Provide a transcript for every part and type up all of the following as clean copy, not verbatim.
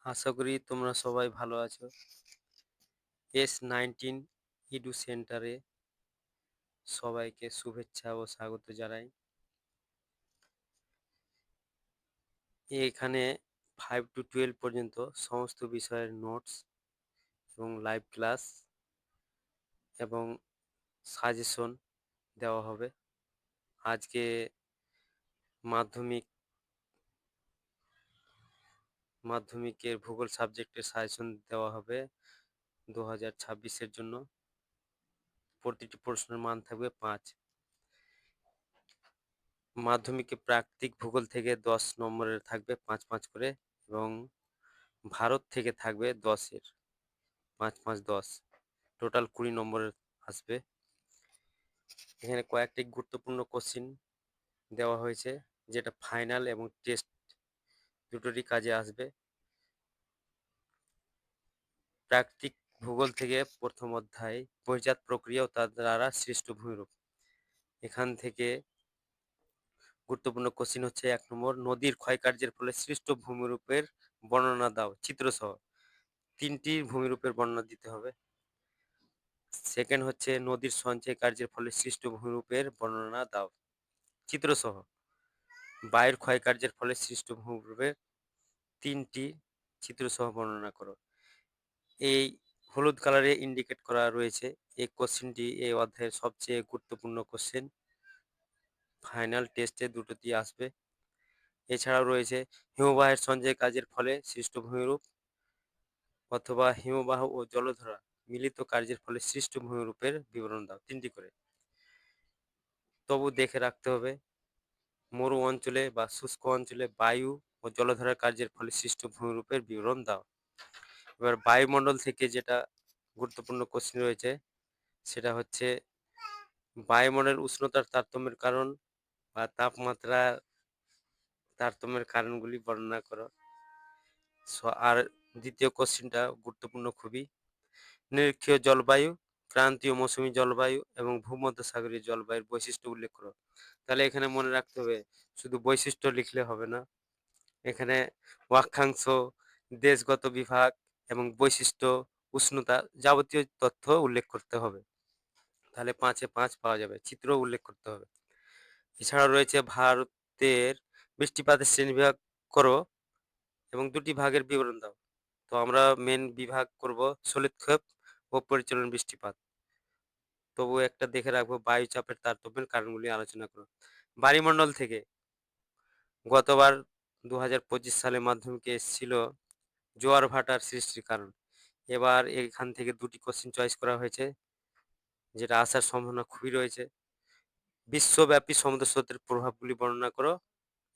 আশা করি তোমরা সবাই ভালো আছো। S19 ইডু সেন্টারে সবাইকে শুভেচ্ছা ও স্বাগত জানাই। এখানে 5 to 12 পর্যন্ত সমস্ত বিষয়ের নোটস এবং লাইভ ক্লাস এবং সাজেশন দেওয়া হবে। আজকে মাধ্যমিক মাধ্যমিকের ভূগোল সাবজেক্টের সাজেশন দেওয়া হবে 2026-এর জন্য। প্রতিটি প্রশ্নের মান থাকবে 5। মাধ্যমিকে প্রাকৃতিক ভূগোল থেকে 10 নম্বরের থাকবে 5 করে, এবং ভারত থেকে থাকবে 10-এর 5 টোটাল 20 নম্বরের আসবে। এখানে কয়েকটি গুরুত্বপূর্ণ কোশ্চিন দেওয়া হয়েছে, যেটা ফাইনাল এবং টেস্ট দুটোরই কাজে আসবে। প্রাকৃতিক ভূগোল থেকে প্রথম অধ্যায় বহির্জাত প্রক্রিয়া ও তার দ্বারা সৃষ্ট ভূমিরূপ। এখান থেকে গুরুত্বপূর্ণ কোশ্চিন হচ্ছে 1 নম্বর, নদীর ক্ষয়কার্যের ফলে সৃষ্ট ভূমিরূপের বর্ণনা দাও চিত্রসহ। 3টি ভূমিরূপের বর্ণনা দিতে হবে। সেকেন্ড হচ্ছে, নদীর সঞ্চয় কার্যের ফলে সৃষ্ট ভূমিরূপের বর্ণনা দাও চিত্রসহ। বায়ুর ক্ষয়কার্যের ফলে সৃষ্ট ভূমিরূপের 3টি চিত্রসহ বর্ণনা করো। এই হলুদ কালারে ইন্ডিকেট করা রয়েছে। এই কোশ্চেনটি এই অধ্যায়ের সবচেয়ে গুরুত্বপূর্ণ কোশ্চেন। ফাইনাল টেস্টে দুটোতেই আসবে। এছাড়াও রয়েছে হিমবাহের সঞ্চয় কাজের ফলে সৃষ্ট ভূমিরূপ, অথবা হিমবাহ ও জলধারা মিলিত কার্যের ফলে সৃষ্ট ভূমিরূপের বিবরণ দাও। 3টি করে। তবু দেখে রাখতে হবে, মরু অঞ্চলে বা শুষ্ক অঞ্চলে বায়ু ও জলধারার কার্যের ফলে সৃষ্ট ভূমিরূপের বিবরণ দাও। এবার বায়ুমণ্ডল থেকে যেটা গুরুত্বপূর্ণ কোশ্চেন রয়েছে, সেটা হচ্ছে বায়ুমণ্ডলের উষ্ণতার তারতম্যের কারণ বা তাপমাত্রার তারতম্যের কারণগুলি বর্ণনা করো। আর দ্বিতীয় কোশ্চেনটা গুরুত্বপূর্ণ খুবই, নিরক্ষীয় জলবায়ু, ক্রান্তীয় মৌসুমী জলবায়ু এবং ভূমধ্যসাগরীয় জলবায়ুর বৈশিষ্ট্য উল্লেখ করো। তাহলে এখানে মনে রাখতে হবে, শুধু বৈশিষ্ট্য লিখলে হবে না, এখানে অক্ষাংশ, দেশগত বিভাগ এবং বৈশিষ্ট্য, উষ্ণতা যাবতীয় তথ্য উল্লেখ করতে হবে। তাহলে 5-এ 5 পাওয়া যাবে। চিত্র উল্লেখ করতে হবে। এছাড়াও রয়েছে ভারতের বৃষ্টিপাতের শ্রেণীবিভাগ করো এবং 2টি ভাগের বিবরণ দাও। তো আমরা মেন বিভাগ করব স্থলক্ষেপ ও পরিচালন বৃষ্টিপাত। তবু একটা দেখে রাখবো, বায়ুচাপের তারতম্যের কারণগুলি আলোচনা করো। বায়ুমণ্ডল থেকে গতবার 2025 সালে মাধ্যমিকে এসেছিল জোয়ার ভাটার সৃষ্টির কারণ। এবার এখান থেকে 2টি কোশ্চেন চয়েস করা হয়েছে, যেটা আসার সম্ভাবনা খুবই রয়েছে। বিশ্বব্যাপী সমুদ্র স্রোতের প্রভাবগুলি বর্ণনা করো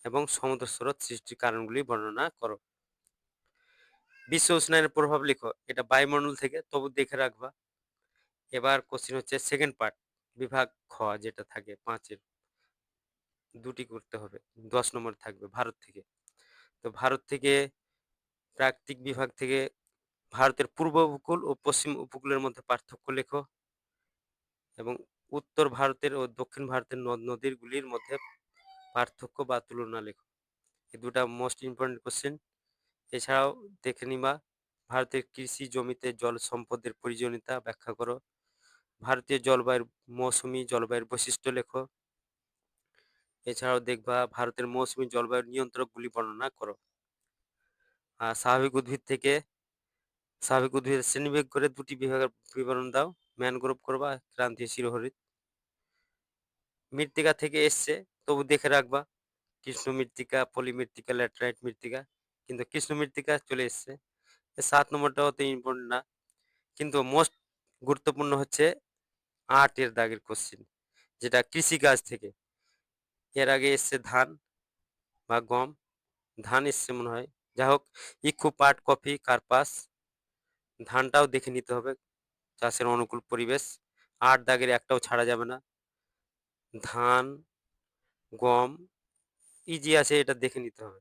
এবং সমুদ্র স্রোত সৃষ্টির কারণগুলি বর্ণনা করো। বিশ্ব উষ্ণায়নের প্রভাব লিখো। এটা বায়ুমণ্ডল থেকে, তবু দেখে রাখবা। এবার কোশ্চেন হচ্ছে সেকেন্ড পার্ট, বিভাগ খ, যেটা থাকে 5-এর 2টি করতে হবে। 10 নম্বর থাকবে ভারত থেকে। তো ভারত থেকে প্রাকৃতিক বিভাগ থেকে ভারতের পূর্ব উপকূল ও পশ্চিম উপকূলের মধ্যে পার্থক্য লেখো, এবং উত্তর ভারতের ও দক্ষিণ ভারতের নদ-নদীর গুলির মধ্যে পার্থক্য বা তুলনা লেখো। এই 2টা মোস্ট ইম্পর্টেন্ট কোশ্চেন। এছাড়াও দেখে নিবা, ভারতের কৃষি জমিতে জল সম্পদের প্রয়োজনীয়তা ব্যাখ্যা করো। ভারতীয় জলবায়ুর মৌসুমী জলবায়ুর বৈশিষ্ট্য লেখো। এছাড়াও দেখবা ভারতের মৌসুমী জলবায়ুর নিয়ন্ত্রকগুলি বর্ণনা করো। আর স্বাভাবিক উদ্ভিদের শ্রেণীবিভাগ করে 2টি বিভাগের বিবরণ দাও। ম্যানগ্রোভ করবা, ক্রান্তীয় শিরোহরিৎ। মৃত্তিকা থেকে এসছে, তবু দেখে রাখবা, কৃষ্ণ মৃত্তিকা, পলি মৃত্তিকা, ল্যাটেরাইট মৃত্তিকা, কিন্তু কৃষ্ণ মৃত্তিকা চলে এসছে। 7 নম্বরটা অত ইম্পর্টেন্ট না, কিন্তু মোস্ট গুরুত্বপূর্ণ হচ্ছে 8-এর দাগের কোশ্চেন, যেটা কৃষিকাজ থেকে। এর আগে এসছে ধান বা গম, ধান এসছে মনে হয়। যাই হোক, ইক্ষু, পাট, কফি, কার্পাস, ধানটাও দেখে নিতে হবে, চাষের অনুকূল পরিবেশ। 8 দাগের একটাও ছাড়া যাবে না। ধান, গম ইজি আছে, এটা দেখে নিতে হবে।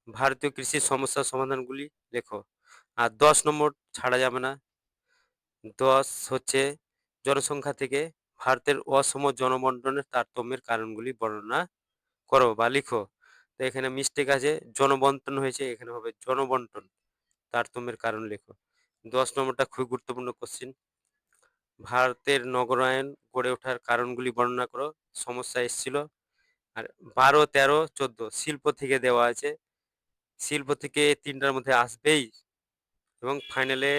ভারতীয় কৃষির সমস্যার সমাধানগুলি লেখো। আর 10 নম্বর ছাড়া যাবে না। 10 হচ্ছে জনসংখ্যা থেকে ভারতের অসম জনবন্টনের তারতম্যের কারণগুলি বর্ণনা করো বা লিখো। তো এখানে মিস্টেক আছে, জনবন্টন হয়েছে, এখানে হবে জনবন্টন। তারতম্যের কারণ লেখো। ১০ নম্বরটা খুবই গুরুত্বপূর্ণ কোশ্চেন। ভারতের নগরায়ন গড়ে ওঠার কারণগুলি বর্ণনা করো। সমস্যা এসেছিল। আর ১২, ১৩, ১৪ শিল্প থেকে দেওয়া আছে। শিল্প থেকে ৩ টার মধ্যে আসবেই এবং ফাইনালে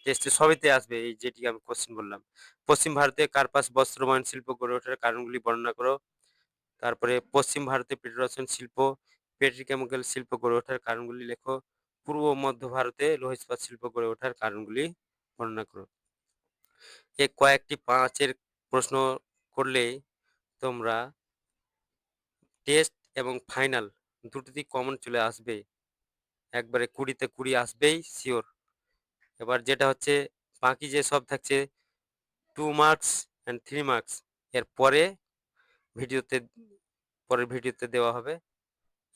টেস্টে সবইতে আসবে এই যেটি আমি কোশ্চেন বললাম। পশ্চিম ভারতে কার্পাস বস্ত্রবয়ন শিল্প গড়ে ওঠার কারণগুলি বর্ণনা করো। তারপরে পশ্চিম ভারতে পেট্রোরসায়ন শিল্প, পেট্রোকেমিক্যাল শিল্প গড়ে ওঠার কারণগুলি লেখো। পূর্ব ও মধ্য ভারতে লৌহ ইস্পাত শিল্প গড়ে ওঠার কারণগুলি বর্ণনা করো। এই কয়েকটি ৫ এর প্রশ্ন করলেই তোমরা টেস্ট এবং ফাইনাল দুটোতেই কমন চলে আসবে। একবারে ২০ তে ২০ আসবেই সিওর। এবার যেটা হচ্ছে বাকি যে সব থাকছে 2 মার্কস অ্যান্ড 3 মার্কস এর ভিডিওতে পরের ভিডিওতে দেওয়া হবে।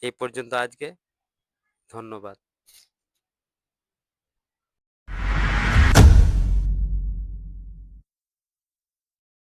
এই পর্যন্ত আজকে। ধন্যবাদ।